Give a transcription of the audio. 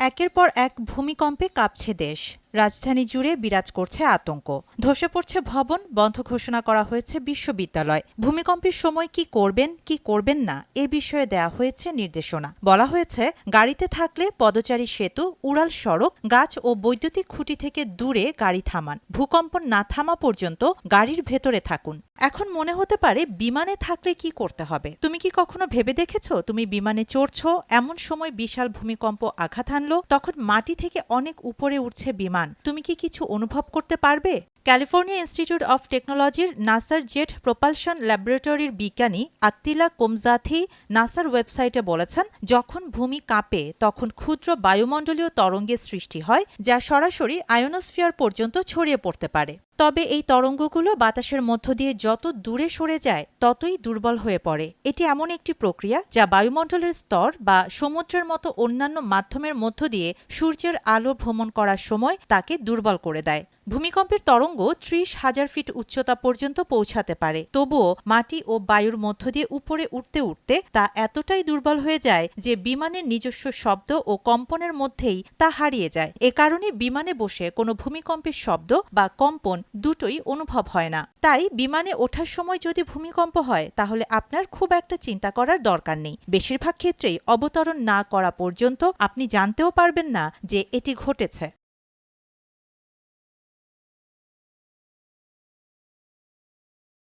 একের পর এক ভূমিকম্পে কাঁপছে দেশ। রাজধানী জুড়ে বিরাজ করছে আতঙ্ক। ধসে পড়ছে ভবন, বন্ধ ঘোষণা করা হয়েছে বিশ্ববিদ্যালয়। ভূমিকম্পের সময় কি করবেন কি করবেন না এ বিষয়ে দেয়া হয়েছে নির্দেশনা। বলা হয়েছে, গাড়িতে থাকলে পদচারী সেতু, উড়াল সড়ক, গাছ ও বৈদ্যুতিক খুঁটি থেকে দূরে গাড়ি থামান। ভূকম্পন না থামা পর্যন্ত গাড়ির ভেতরে থাকুন। এখন মনে হতে পারে, বিমানে থাকলে কি করতে হবে? তুমি কি কখনো ভেবে দেখেছো তুমি বিমানে চড়ছো, এমন সময় বিশাল ভূমিকম্প আঘাত হানলো, তখন মাটি থেকে অনেক উপরে উঠছে বিমান। তুমি কি কিছু অনুভব করতে পারবে? ক্যালিফোর্নিয়া ইনস্টিটিউট অফ টেকনোলজির নাসার জেট প্রপালশন ল্যাবরেটরির বিজ্ঞানী আত্তিলা কোমজাথি নাসার ওয়েবসাইটে বলেছেন, যখন ভূমি কাঁপে তখন ক্ষুদ্র বায়ুমণ্ডলীয় তরঙ্গের সৃষ্টি হয়, যা সরাসরি আয়োনোস্ফিয়ার পর্যন্ত ছড়িয়ে পড়তে পারে। তবে এই তরঙ্গগুলো বাতাসের মধ্য দিয়ে যত দূরে সরে যায় ততই দুর্বল হয়ে পড়ে। এটি এমন একটি প্রক্রিয়া যা বায়ুমণ্ডলের স্তর বা সমুদ্রের মতো অন্যান্য মাধ্যমের মধ্য দিয়ে সূর্যের আলো ভ্রমণ করার সময় তাকে দুর্বল করে দেয়। ভূমিকম্পের তরঙ্গ ৩০,০০০ ফিট উচ্চতা পর্যন্ত পৌঁছাতে পারে। তবুও মাটি ও বায়ুর মধ্য দিয়ে উপরে উঠতে উঠতে তা এতটাই দুর্বল হয়ে যায় যে বিমানের নিজস্ব শব্দ ও কম্পনের মধ্যেই তা হারিয়ে যায়। এ কারণে বিমানে বসে কোনো ভূমিকম্পের শব্দ বা কম্পন দুটোই অনুভব হয় না। তাই বিমানে ওঠার সময় যদি ভূমিকম্প হয়, তাহলে আপনার খুব একটা চিন্তা করার দরকার নেই। বেশিরভাগ ক্ষেত্রেই অবতরণ না করা পর্যন্ত আপনি জানতেও পারবেন না যে এটি ঘটেছে।